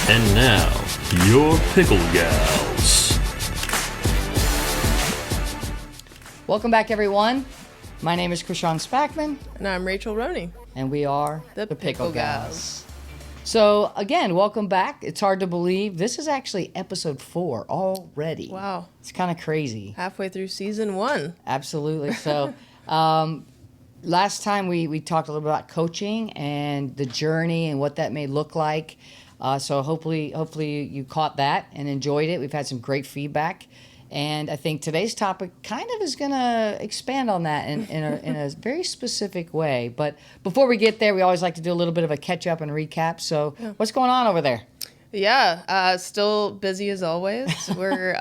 And now, your Pickle Gals. Welcome back, everyone. My name is Krishan Spackman. And I'm Rachel Roney. And we are the Pickle Gals. So, again, welcome back. It's hard to believe. This is actually episode 4 already. Wow. It's kind of crazy. Halfway through season 1. Absolutely. So, last time we talked a little bit about coaching and the journey and what that may look like. So hopefully you caught that and enjoyed it. We've had some great feedback. And I think today's topic kind of is going to expand on that in a very specific way. But before we get there, we always like to do a little bit of a catch-up and recap. So what's going on over there? Yeah, still busy as always. We're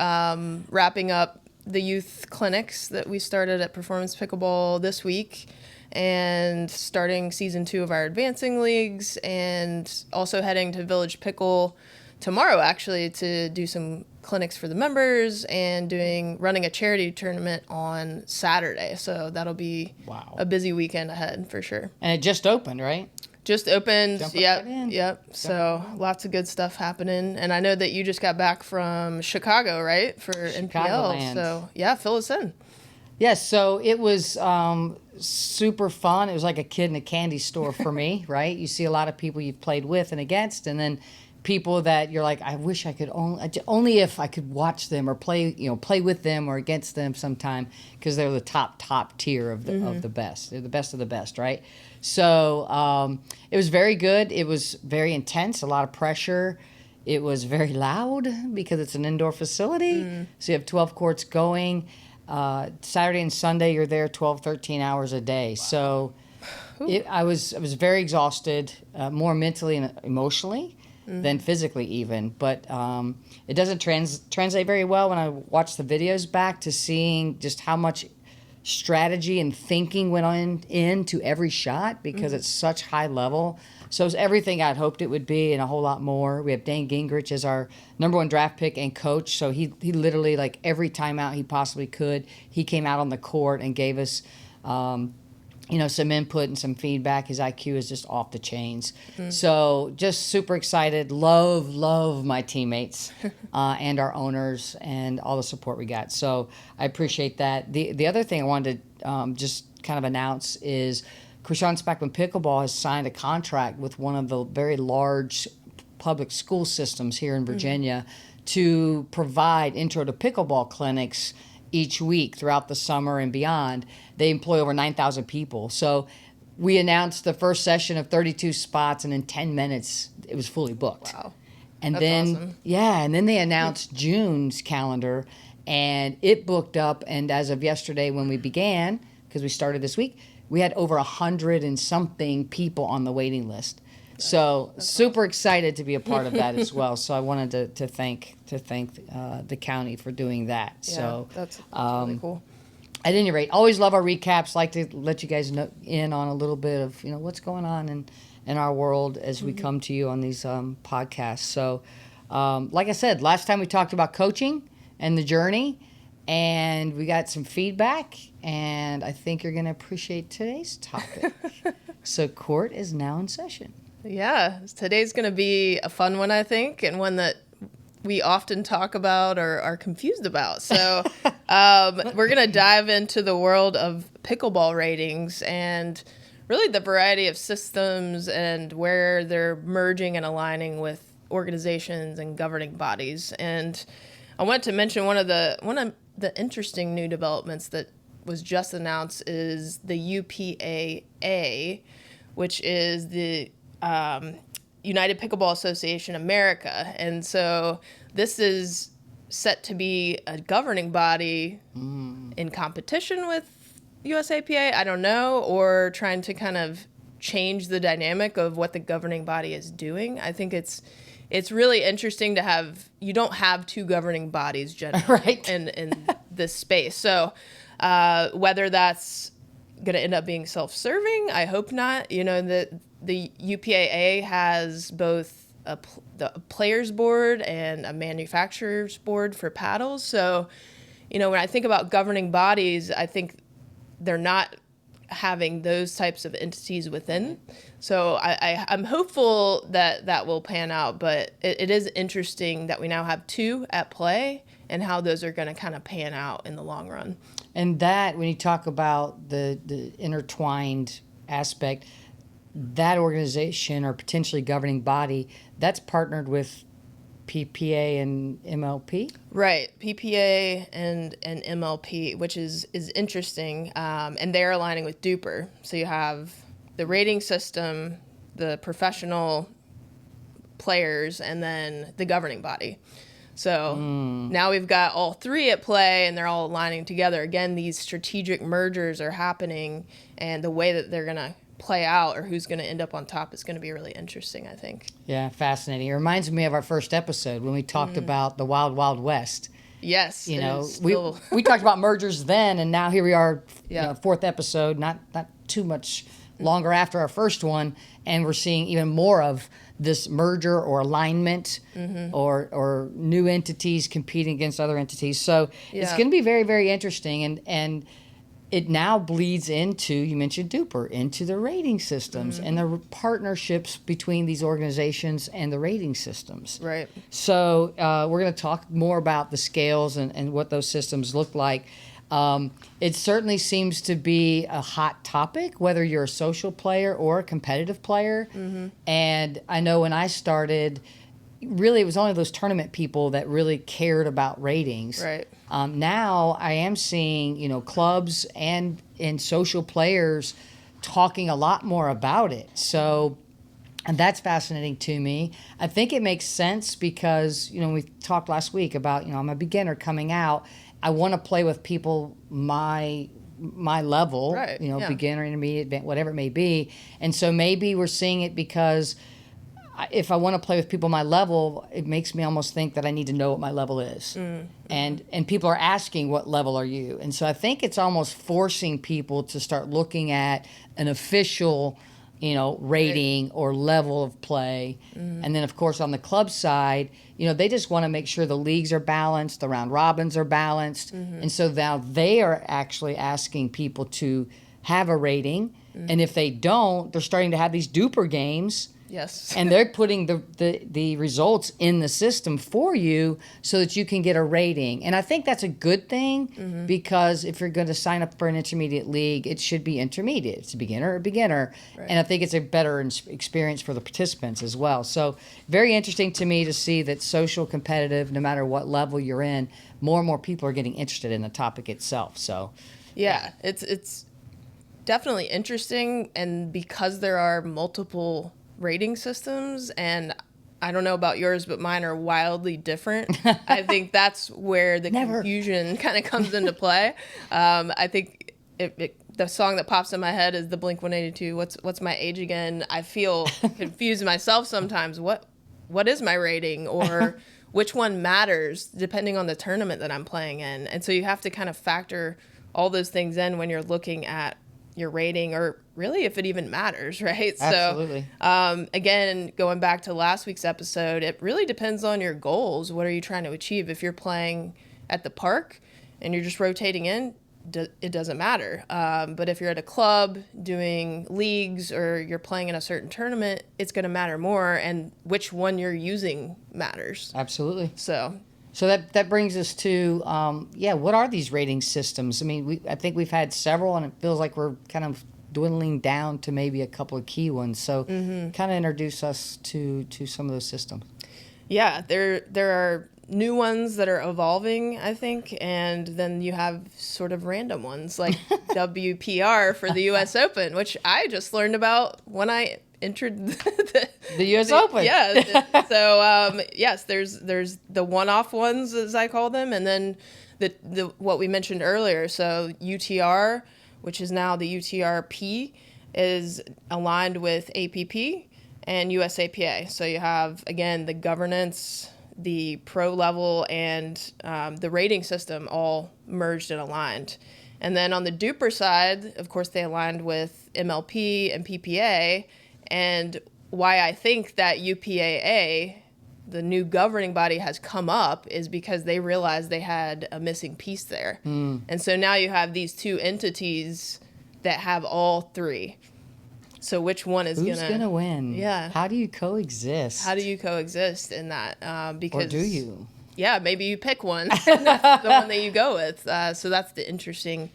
wrapping up the youth clinics that we started at Performance Pickleball this week, and starting season 2 of our advancing leagues, and also heading to Village Pickle tomorrow, actually, to do some clinics for the members, and running a charity tournament on Saturday. So that'll be a busy weekend ahead for sure. And it just opened, right? Just opened. Yep. Yep. So lots of good stuff happening. And I know that you just got back from Chicago, right? For NPL. So yeah, fill us in. Yes, so it was super fun. It was like a kid in a candy store for me, right? You see a lot of people you've played with and against, and then people that you're like, I wish I could only if I could watch them or play with them or against them sometime, because they're the top tier of the best. They're the best of the best, right? So it was very good. It was very intense, a lot of pressure. It was very loud because it's an indoor facility. So you have 12 courts going. Saturday and Sunday, you're there 12, 13 hours a day. Wow. So I was very exhausted, more mentally and emotionally than physically even. But it doesn't translate very well when I watch the videos back to seeing just how much strategy and thinking went into every shot, because it's such high level. So it's everything I'd hoped it would be and a whole lot more. We have Dan Gingrich as our number 1 draft pick and coach. So he literally, like, every timeout he possibly could, he came out on the court and gave us, some input and some feedback. His IQ is just off the chains. So just super excited. Love my teammates and our owners and all the support we got. So I appreciate that. The other thing I wanted to just kind of announce is Krishan Spackman Pickleball has signed a contract with one of the very large public school systems here in Virginia to provide intro to pickleball clinics each week throughout the summer and beyond. They employ over 9,000 people. So we announced the first session of 32 spots, and in 10 minutes, it was fully booked. Wow. And That's then, awesome. and then they announced June's calendar, and it booked up. And as of yesterday, when we began, because we started this week, we had over 100 and something people on the waiting list. So super excited to be a part of that as well. So I wanted to thank the county for doing that. Yeah, so that's really cool. At any rate, always love our recaps. Like to let you guys know in on a little bit of what's going on in our world as we come to you on these podcasts. So like I said, last time we talked about coaching and the journey, and we got some feedback, and I think you're going to appreciate today's topic. So court is now in session. Yeah, today's going to be a fun one, I think, and one that we often talk about or are confused about. So we're going to dive into the world of pickleball ratings and really the variety of systems and where they're merging and aligning with organizations and governing bodies. And I wanted to mention one of the interesting new developments that was just announced is the UPAA, which is the United Pickleball Association America. And so this is set to be a governing body in competition with USAPA, I don't know, or trying to kind of change the dynamic of what the governing body is doing. I think it's really interesting to have, you don't have 2 governing bodies generally right. in this space. So whether that's going to end up being self-serving, I hope not. The UPAA has both the players board and a manufacturer's board for paddles. So, when I think about governing bodies, I think they're not having those types of entities within. So I'm hopeful that that will pan out, but it is interesting that we now have two at play and how those are going to kind of pan out in the long run. And that, when you talk about the intertwined aspect, that organization or potentially governing body, that's partnered with PPA and MLP? Right, PPA and MLP, which is interesting, and they're aligning with Duper. So you have the rating system, the professional players, and then the governing body. So now we've got all three at play, and they're all aligning together. Again, these strategic mergers are happening, and the way that they're going to play out or who's going to end up on top is going to be really interesting, I think. Yeah, fascinating. It reminds me of our first episode when we talked about the Wild Wild West. Yes, you know, we talked about mergers then, and now here we are, fourth episode, not too much longer after our first one, and we're seeing even more of this merger or alignment or new entities competing against other entities. So it's going to be very, very interesting, and it now bleeds into, you mentioned Duper, into the rating systems and the partnerships between these organizations and the rating systems. Right. So we're going to talk more about the scales and what those systems look like. It certainly seems to be a hot topic, whether you're a social player or a competitive player. And I know when I started, really it was only those tournament people that really cared about ratings. Right. Now I am seeing, clubs and social players talking a lot more about it. So, and that's fascinating to me. I think it makes sense because, we talked last week about, I'm a beginner coming out. I want to play with people my level, right. Beginner, intermediate, whatever it may be. And so maybe we're seeing it because if I want to play with people my level, it makes me almost think that I need to know what my level is. And people are asking, what level are you? And so I think it's almost forcing people to start looking at an official, rating or level of play. And then, of course, on the club side, they just want to make sure the leagues are balanced, the round robins are balanced. And so now they are actually asking people to have a rating. And if they don't, they're starting to have these duper games. Yes. And they're putting the results in the system for you so that you can get a rating. And I think that's a good thing because if you're going to sign up for an intermediate league, it should be intermediate. It's a beginner. Right. And I think it's a better experience for the participants as well. So very interesting to me to see that social competitive, no matter what level you're in, more and more people are getting interested in the topic itself. So yeah. It's definitely interesting. And because there are multiple rating systems, and I don't know about yours, but mine are wildly different. I think that's where the confusion kind of comes into play. I think the song that pops in my head is the Blink-182, What's My Age Again? I feel confused myself sometimes. What is my rating, or which one matters depending on the tournament that I'm playing in? And so you have to kind of factor all those things in when you're looking at your rating, or really if it even matters, right? Absolutely. So again, going back to last week's episode, it really depends on your goals. What are you trying to achieve? If you're playing at the park and you're just rotating in, it doesn't matter. But if you're at a club doing leagues or you're playing in a certain tournament, it's going to matter more, and which one you're using matters. Absolutely. So that brings us to, what are these rating systems? I mean, I think we've had several, and it feels like we're kind of dwindling down to maybe a couple of key ones. So kind of introduce us to some of those systems. Yeah, there are new ones that are evolving, I think, and then you have sort of random ones like WPR for the U.S. Open, which I just learned about when I entered the U.S. Open. Yeah. So yes, there's the one-off ones, as I call them, and then the what we mentioned earlier. So UTR, which is now the UTRP, is aligned with APP and USAPA. So you have, again, the governance, the pro level, and the rating system all merged and aligned. And then on the Duper side, of course, they aligned with MLP and PPA. And why I think that UPAA, the new governing body, has come up is because they realized they had a missing piece there. And so now you have these two entities that have all three. So which one is Who's gonna win? Yeah. How do you coexist? How do you coexist in that? Because Or do you? Yeah, maybe you pick one. And that's the one that you go with. So that's the interesting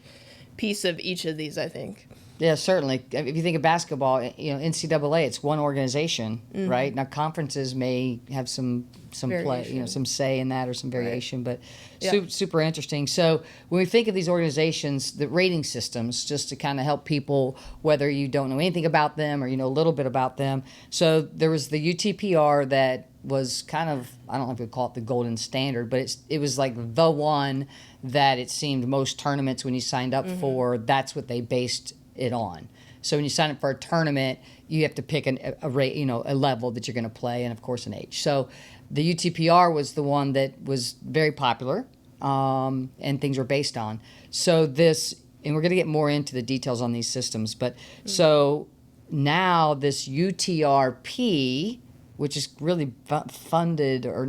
piece of each of these, I think. Yeah, certainly. If you think of basketball, NCAA, it's one organization, right? Now conferences may have some play, Variation. some say in that or some variation, but Yeah. super interesting. So when we think of these organizations, the rating systems, just to kind of help people, whether you don't know anything about them or you know a little bit about them. So there was the UTPR that was kind of, I don't know if you'd call it the golden standard, but it was like the one that it seemed most tournaments when you signed up for, that's what they based it on. So when you sign up for a tournament, you have to pick a level that you're going to play, and of course an age. So the UTPR was the one that was very popular, and things were based on. So this, and we're going to get more into the details on these systems, but so now this UTRP, which is really founded from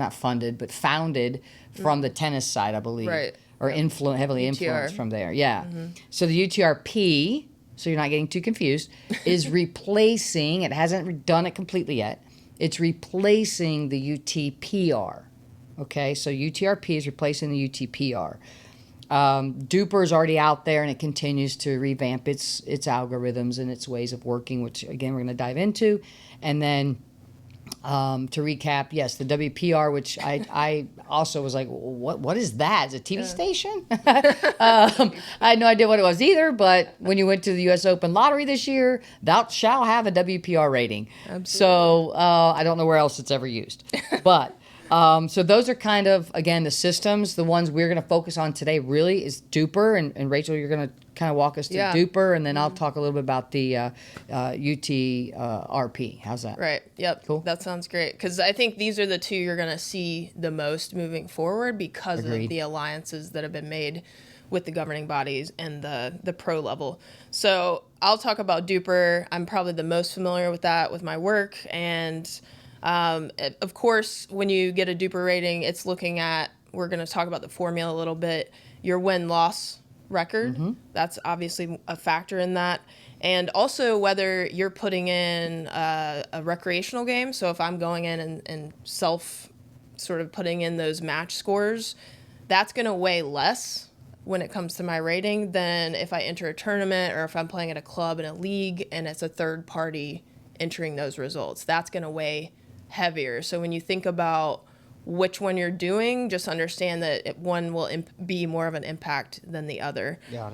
the tennis side, I believe, Right. or heavily UTR. influenced from there. Yeah. So the UTRP, so you're not getting too confused, is replacing, it hasn't done it completely yet, it's replacing the UTPR. Okay, so UTRP is replacing the UTPR. Duper is already out there, and it continues to revamp its algorithms and its ways of working, which, again, we're going to dive into. And then to recap, yes, the WPR, which I also was like, what is that? Is it a TV station? I had no idea what it was either, but when you went to the U.S. Open lottery this year, thou shall have a WPR rating. Absolutely. So I don't know where else it's ever used. But so those are kind of, again, the systems. The ones we're going to focus on today really is Duper. And Rachel, you're going to kind of walk us through Duper, and then I'll talk a little bit about the UTRP. How's that? Right. Yep. Cool. That sounds great. Because I think these are the two you're going to see the most moving forward because Agreed. of the alliances that have been made with the governing bodies and the pro level. So I'll talk about Duper. I'm probably the most familiar with that with my work. And of course, when you get a Duper rating, it's looking at, we're going to talk about the formula a little bit, your win-loss record. That's obviously a factor in that. And also whether you're putting in a recreational game. So if I'm going in and self sort of putting in those match scores, that's going to weigh less when it comes to my rating than if I enter a tournament or if I'm playing at a club in a league and it's a third party entering those results. That's going to weigh heavier. So when you think about which one you're doing, just understand that one will be more of an impact than the other. Got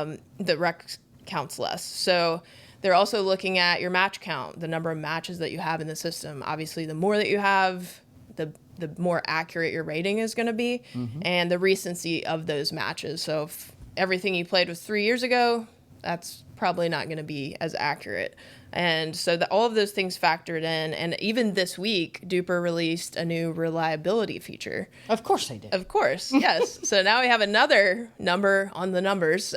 it. The rec counts less. So they're also looking at your match count, the number of matches that you have in the system. Obviously, the more that you have, the more accurate your rating is going to be, and the recency of those matches. So if everything you played was 3 years ago, that's probably not going to be as accurate. And so all of those things factored in. And even this week, Duper released a new reliability feature. Of course they did. Of course, yes. So now we have another number on the numbers.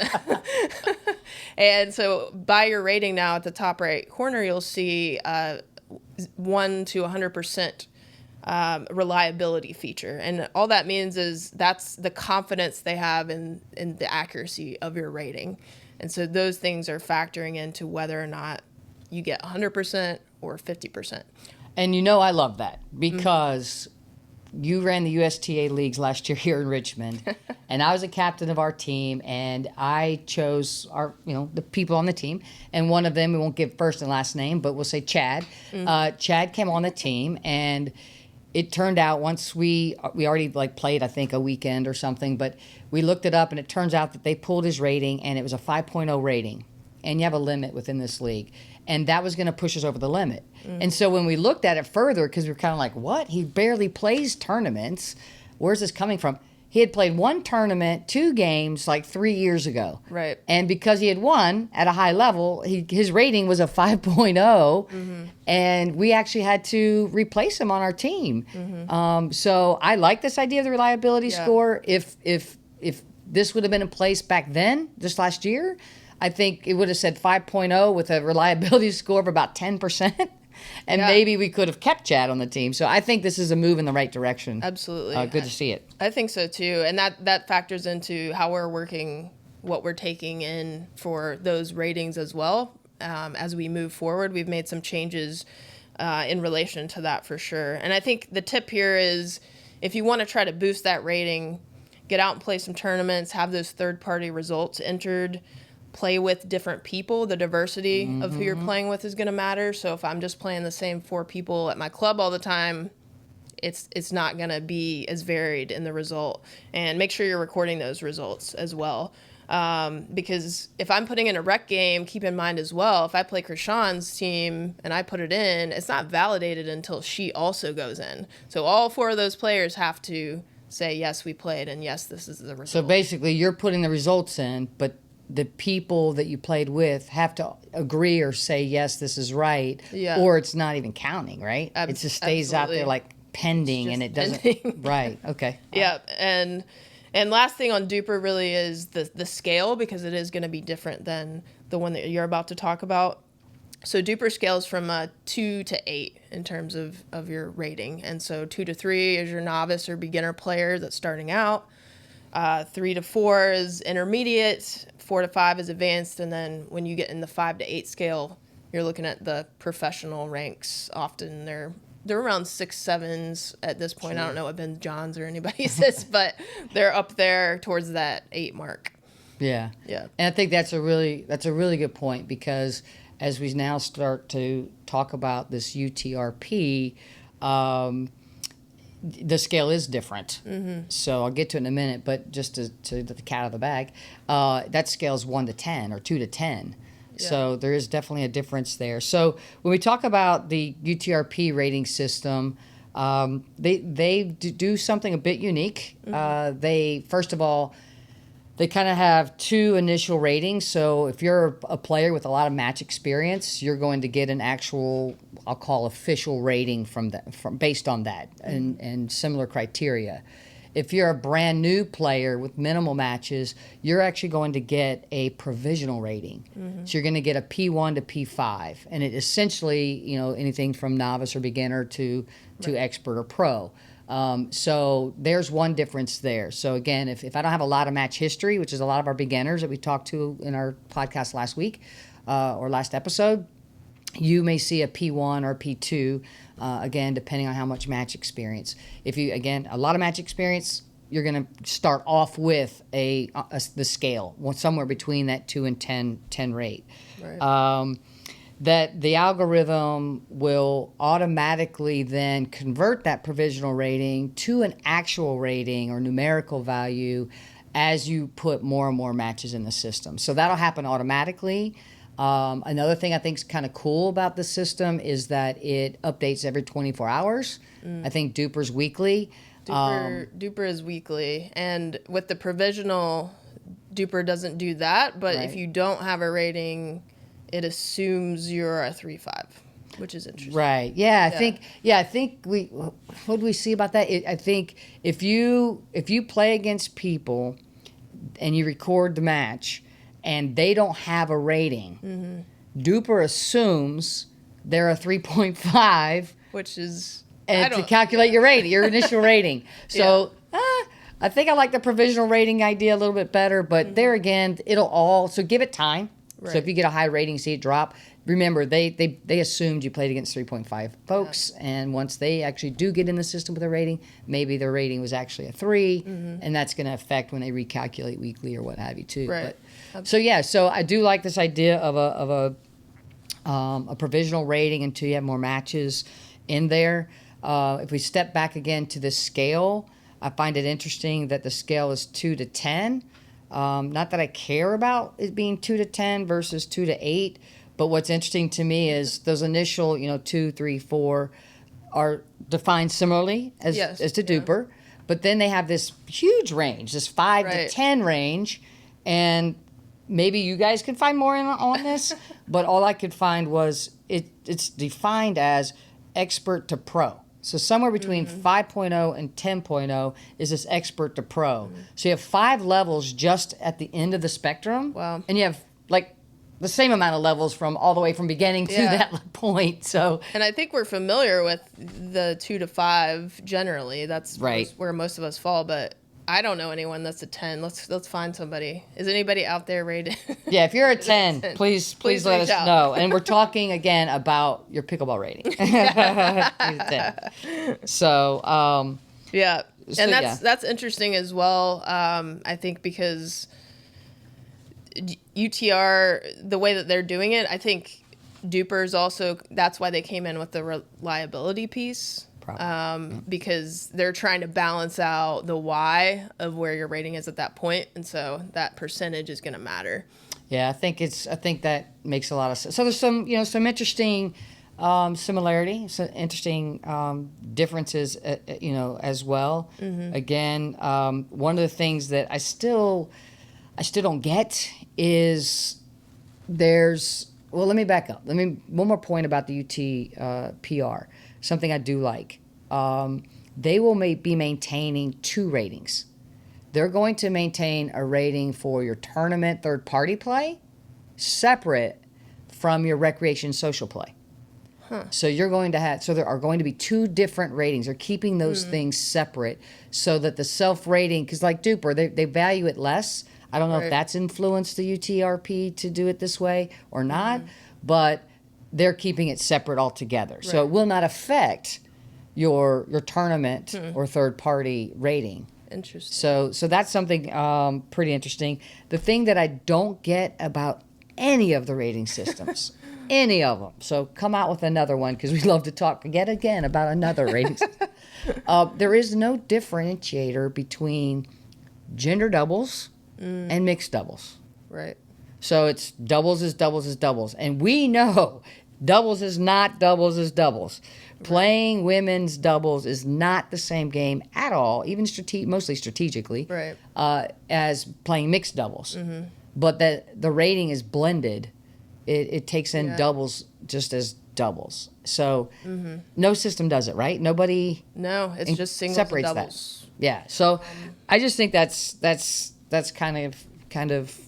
And so by your rating now at the top right corner, you'll see 1 to 100% reliability feature. And all that means is that's the confidence they have in the accuracy of your rating. And so those things are factoring into whether or not you get 100% or 50%. And I love that because you ran the USTA leagues last year here in Richmond, and I was a captain of our team, and I chose the people on the team, and one of them, we won't give first and last name, but we'll say Chad. Chad came on the team, and it turned out once we already played, I think, a weekend or something, but we looked it up, and it turns out that they pulled his rating, and it was a 5.0 rating, and you have a limit within this league. And that was going to push us over the limit. And so when we looked at it further, because we were kind of like, what? He barely plays tournaments. Where's this coming from? He had played one tournament, 2 games, 3 years ago. Right. And because he had won at a high level, his rating was a 5.0, and we actually had to replace him on our team. So I like this idea of the reliability score. If this would have been in place back then, just last year, I think it would have said 5.0 with a reliability score of about 10%. And maybe we could have kept Chad on the team. So I think this is a move in the right direction. Absolutely. Good to see it. I think so too. And that factors into how we're working what we're taking in for those ratings as well. As we move forward, we've made some changes in relation to that for sure. And I think the tip here is if you want to try to boost that rating, get out and play some tournaments, have those third-party results entered, play with different people. The diversity of who you're playing with is going to matter. So if I'm just playing the same 4 people at my club all the time, it's not going to be as varied in the result. And make sure you're recording those results as well. Because if I'm putting in a rec game, keep in mind as well, if I play Krishan's team and I put it in, it's not validated until she also goes in. So all 4 of those players have to say, yes, we played, and yes, this is the result. So basically, you're putting the results in, but the people that you played with have to agree or say, yes, this is right, or it's not even counting, right? It just stays out there like pending, and it doesn't. Pending. Right. Okay. Yeah, and last thing on Duper really is the scale, because it is going to be different than the one that you're about to talk about. So Duper scales from 2 to 8 in terms of your rating. And so 2 to 3 is your novice or beginner player that's starting out. 3 to 4 is intermediate. 4 to 5 is advanced. And then when you get in the 5 to 8 scale, you're looking at the professional ranks. Often they're around 6, 7s at this point. Sure. I don't know what Ben Johns or anybody says, but they're up there towards that 8 mark. Yeah. Yeah. And I think that's a really good point, because as we now start to talk about this UTRP, the scale is different. So I'll get to it in a minute, but just to let the cat out of the bag, that scale is 1 to 10 or 2 to 10. Yeah. So there is definitely a difference there. So when we talk about the UTRP rating system, they do something a bit unique. They, first of all, they kind of have 2 initial ratings. So if you're a player with a lot of match experience, you're going to get an actual, I'll call official rating based on that and similar criteria. If you're a brand new player with minimal matches, you're actually going to get a provisional rating. So you're going to get a P1 to P5, and it essentially, anything from novice or beginner to expert or pro. So there's one difference there. So again, if I don't have a lot of match history, which is a lot of our beginners that we talked to in our podcast last week or last episode, you may see a P1 or P2, again, depending on how much match experience. If you, again, a lot of match experience, you're going to start off with the scale, somewhere between that 2 and 10 rate. Right. That the algorithm will automatically then convert that provisional rating to an actual rating or numerical value as you put more and more matches in the system. So that'll happen automatically. Another thing I think is kind of cool about the system is that it updates every 24 hours. I think Duper's weekly. Duper is weekly. And with the provisional, Duper doesn't do that. But if you don't have a rating, it assumes you're a 3-5, which is interesting. Right. Yeah. I think what do we see about that? I think if you play against people and you record the match and they don't have a rating, Duper assumes they're a 3.5, which is to calculate your rating, your initial rating. So I think I like the provisional rating idea a little bit better, but there again, so give it time. Right. So if you get a high rating, see it drop, remember, they assumed you played against 3.5 folks, and once they actually do get in the system with a rating, maybe their rating was actually a 3, and that's going to affect when they recalculate weekly or what have you too. Right. But, so I do like this idea of a provisional rating until you have more matches in there. If we step back again to the scale, I find it interesting that the scale is 2 to 10. Not that I care about it being 2 to 10 versus 2 to 8, but what's interesting to me is those initial, 2, 3, 4 are defined similarly as to Duper, but then they have this huge range, this 5 to 10 range, and maybe you guys can find more on this, but all I could find was it's defined as expert to pro. So somewhere between 5.0 and 10.0 is this expert to pro. So you have 5 levels just at the end of the spectrum. Wow. And you have like the same amount of levels from all the way from beginning to that point. So, and I think we're familiar with the 2 to 5 generally. That's where most of us fall. But I don't know anyone that's a 10. Let's find somebody. Is anybody out there rated? Yeah, if you're a 10, please let reach us out. know. And we're talking again about your pickleball rating. He's a 10. So, Yeah. So, And yeah. that's interesting as well. I think because UTR, the way that they're doing it, I think Duper's also, that's why they came in with the reliability piece. Because they're trying to balance out the why of where your rating is at that point, and so that percentage is going to matter. Yeah, I think that makes a lot of sense. So there's some interesting similarity, some interesting differences, as well. Again, one of the things that I still don't get is well, let me back up. One more point about the UT PR. Something I do like. They will be maintaining 2 ratings. They're going to maintain a rating for your tournament third-party play separate from your recreation social play. So you're going to have, so there are going to be 2 different ratings. They're keeping those things separate so that the self-rating, because like Duper, they value it less. I don't know if that's influenced the UTRP to do it this way or not, but they're keeping it separate altogether. Right. So it will not affect your tournament or third-party rating. Interesting. So that's something pretty interesting. The thing that I don't get about any of the rating systems, any of them. So come out with another one because we love to talk again about another rating system. There is no differentiator between gender doubles and mixed doubles. Right. So it's doubles is doubles is doubles. And we know doubles is not doubles is doubles. Playing women's doubles is not the same game at all, even mostly strategically, as playing mixed doubles. But the rating is blended. It takes in doubles just as doubles. So no system does it, right? Nobody. No, it's just singles separates and doubles. That. Yeah. So I just think that's kind of.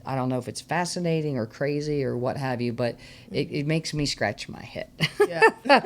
I don't know if it's fascinating or crazy or what have you, but it makes me scratch my head. Yeah.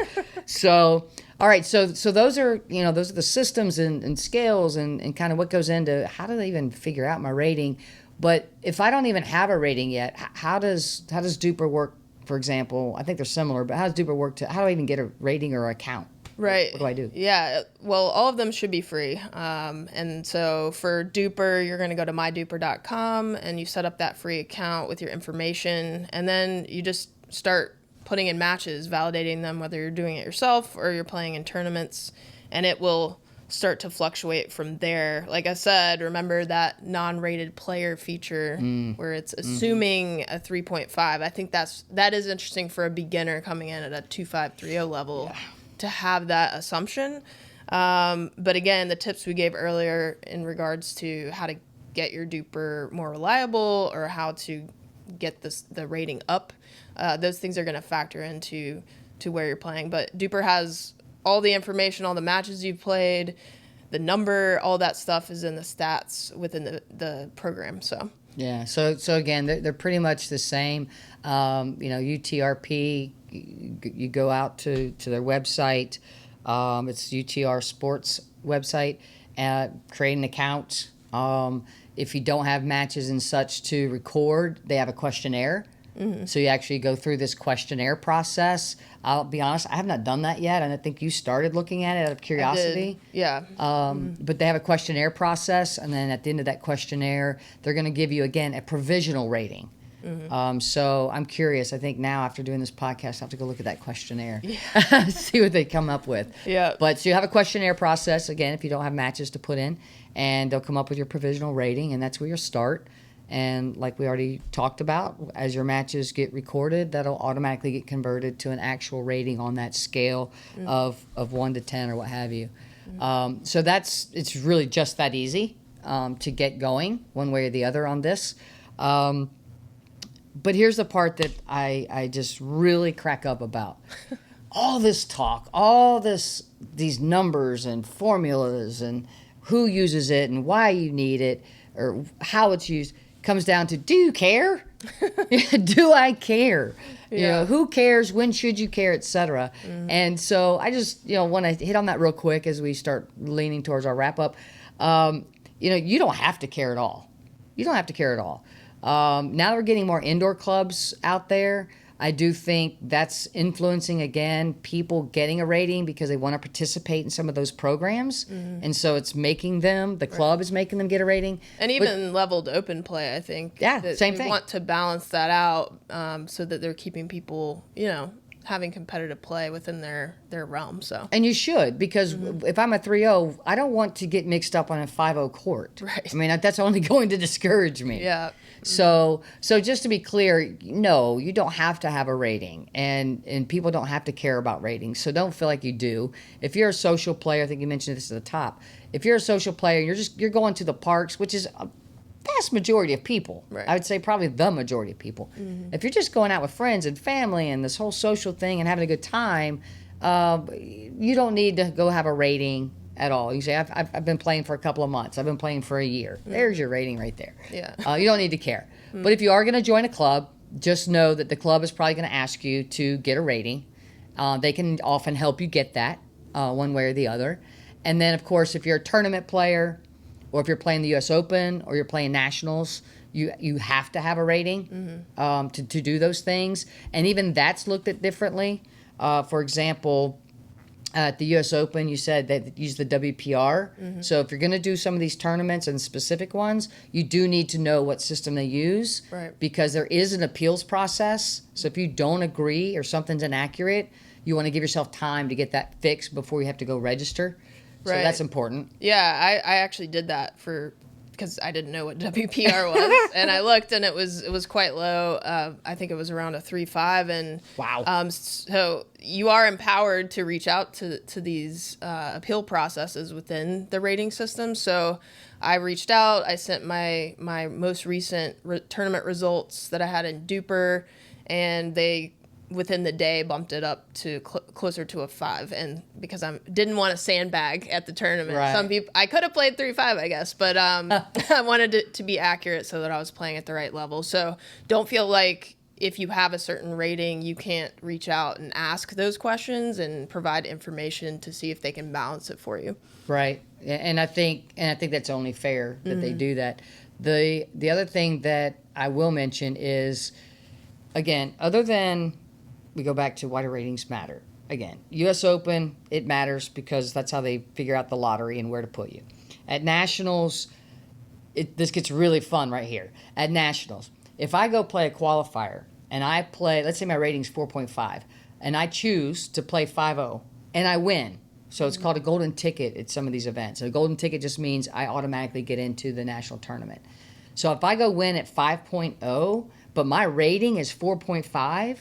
So, all right. So those are the systems and scales and kind of what goes into how do they even figure out my rating. But if I don't even have a rating yet, how does Duper work? For example, I think they're similar, but how does Duper work how do I even get a rating or account? Right. What do I do? Yeah. Well, all of them should be free. And so for Duper, you're going to go to myduper.com and you set up that free account with your information. And then you just start putting in matches, validating them, whether you're doing it yourself or you're playing in tournaments. And it will start to fluctuate from there. Like I said, remember that non-rated player feature where it's assuming a 3.5. I think that is interesting for a beginner coming in at a 2530 level. Yeah. To have that assumption. But again, the tips we gave earlier in regards to how to get your Duper more reliable or how to get the rating up, those things are going to factor into where you're playing. But Duper has all the information, all the matches you've played, the number, all that stuff is in the stats within the program. So yeah. So again, they're pretty much the same. UTRP. You go out to their website. It's UTR Sports website. Create an account. If you don't have matches and such to record, they have a questionnaire. So you actually go through this questionnaire process. I'll be honest, I have not done that yet, and I think you started looking at it out of curiosity. Yeah. But they have a questionnaire process, and then at the end of that questionnaire, they're going to give you, again, a provisional rating. So I'm curious. I think now after doing this podcast, I have to go look at that questionnaire, see what they come up with. Yeah. But so you have a questionnaire process, again, if you don't have matches to put in, and they'll come up with your provisional rating, and that's where you'll start. And like we already talked about, as your matches get recorded, that'll automatically get converted to an actual rating on that scale of 1 to 10 or what have you. So it's really just that easy to get going one way or the other on this. But here's the part that I just really crack up about. All this talk, these numbers and formulas and who uses it and why you need it or how it's used comes down to, do you care? Do I care? You Yeah. know, who cares? When should you care, etc. And so I just, want to hit on that real quick as we start leaning towards our wrap up. You don't have to care at all. You don't have to care at all. Now that we're getting more indoor clubs out there, I do think that's influencing, again, people getting a rating because they want to participate in some of those programs. And so it's making them, the club is making them get a rating. And even leveled open play, I think. Yeah, that same we thing. want to balance that out so that they're keeping people, having competitive play within their realm. So. And you should, because if I'm a 3-0, I don't want to get mixed up on a 5-0 court. Right. I mean, that's only going to discourage me. Yeah. So just to be clear, no, you don't have to have a rating, and people don't have to care about ratings. So don't feel like you do. If you're a social player, I think you mentioned this at the top. If you're a social player, you're going to the parks, which is a vast majority of people. Right. I would say probably the majority of people. If you're just going out with friends and family and this whole social thing and having a good time, you don't need to go have a rating at all. You say, I've been playing for a couple of months. I've been playing for a year. There's your rating right there. Yeah. You don't need to care. But if you are going to join a club, just know that the club is probably going to ask you to get a rating. They can often help you get that one way or the other. And then, of course, if you're a tournament player or if you're playing the U.S. Open or you're playing nationals, you have to have a rating to do those things. And even that's looked at differently. For example, at the U.S. Open, you said they use the WPR. So if you're going to do some of these tournaments and specific ones, you do need to know what system they use. Right. Because there is an appeals process. So if you don't agree or something's inaccurate, you want to give yourself time to get that fixed before you have to go register. So Right. that's important. Yeah, I actually did that because I didn't know what WPR was, and I looked, and it was quite low. I think it was around a 3.5, and Wow. so you are empowered to reach out to these appeal processes within the rating system. So I reached out. I sent my most recent tournament results that I had in Duper, and they within the day bumped it up to closer to a 5, and because I didn't want to sandbag at the tournament. Right. Some people, I could have played 3.5, I guess, but I wanted it to be accurate so that I was playing at the right level. So don't feel like if you have a certain rating, you can't reach out and ask those questions and provide information to see if they can balance it for you. Right. And I think that's only fair that they do that. The other thing that I will mention is, again, other than we go back to why do ratings matter. Again, U.S. Open, it matters because that's how they figure out the lottery and where to put you. At Nationals, this gets really fun right here. At Nationals, if I go play a qualifier and I play, let's say my rating's 4.5, and I choose to play 5-0, and I win. So it's called a golden ticket at some of these events. A golden ticket just means I automatically get into the national tournament. So if I go win at 5.0, but my rating is 4.5,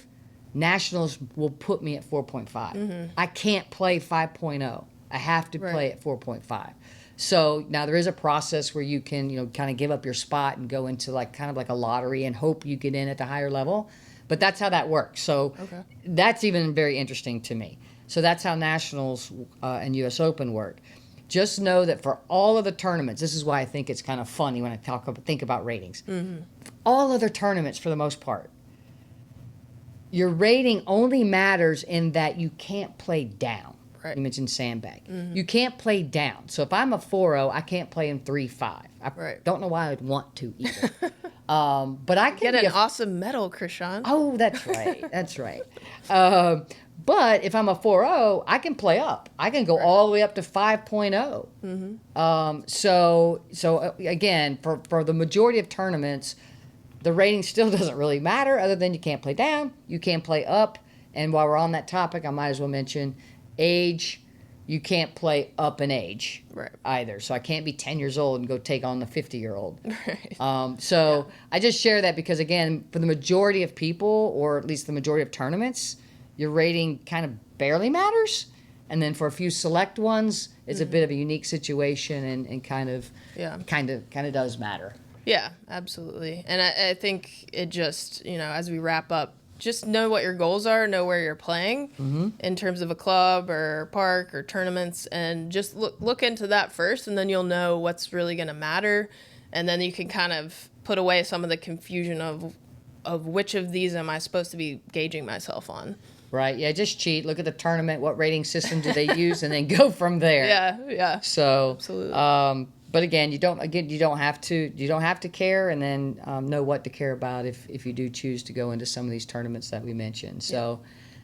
Nationals will put me at 4.5. I can't play 5.0. I have to play at 4.5. So now there is a process where you can, kind of give up your spot and go into kind of like a lottery and hope you get in at the higher level. But that's how that works. So that's even very interesting to me. So that's how Nationals and U.S. Open work. Just know that for all of the tournaments, this is why I think it's kind of funny when I think about ratings. All other tournaments, for the most part, your rating only matters in that you can't play down. Right. You mentioned sandbag. You can't play down. So if I'm a 4-0, I can't play in 3-5. I don't know why I'd want to either. But I can Get an awesome medal, Krishan. Oh, that's right. That's right. But if I'm a 4-0, I can play up. I can go all the way up to 5.0. So again, for the majority of tournaments, the rating still doesn't really matter other than you can't play down, you can't play up. And while we're on that topic, I might as well mention age. You can't play up in age either. So I can't be 10 years old and go take on the 50-year-old. I just share that because, again, for the majority of people, or at least the majority of tournaments, your rating kind of barely matters. And then for a few select ones, it's a bit of a unique situation and kind of does matter. Yeah, absolutely. And I think it just, as we wrap up, just know what your goals are, know where you're playing in terms of a club or park or tournaments, and just look into that first, and then you'll know what's really going to matter. And then you can kind of put away some of the confusion of of which of these am I supposed to be gauging myself on. Right. Yeah. Just cheat. Look at the tournament. What rating system do they use, and then go from there. Yeah. So, Absolutely. but again, you don't have to care, and then know what to care about if you do choose to go into some of these tournaments that we mentioned. So,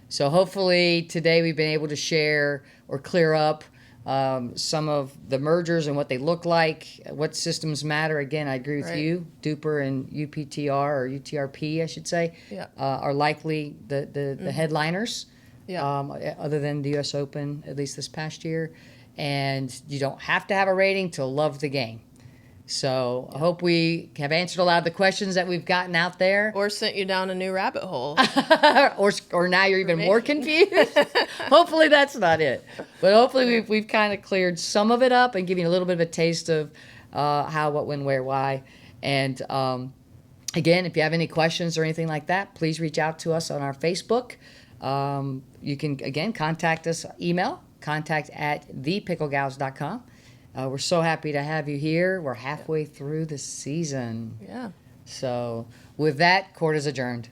so hopefully today we've been able to share or clear up some of the mergers and what they look like, what systems matter. Again, I agree with Right. you. Duper and UPTR or UTRP, I should say, are likely the headliners. Yeah. Other than the U.S. Open, at least this past year. And you don't have to have a rating to love the game. So I hope we have answered a lot of the questions that we've gotten out there. Or sent you down a new rabbit hole. or now you're even more confused. Hopefully that's not it. But hopefully we've kind of cleared some of it up and given you a little bit of a taste of how, what, when, where, why. And again, if you have any questions or anything like that, please reach out to us on our Facebook. You can, again, contact us, email, contact@thepicklegals.com. We're so happy to have you here. We're halfway through the season. Yeah. So with that, court is adjourned.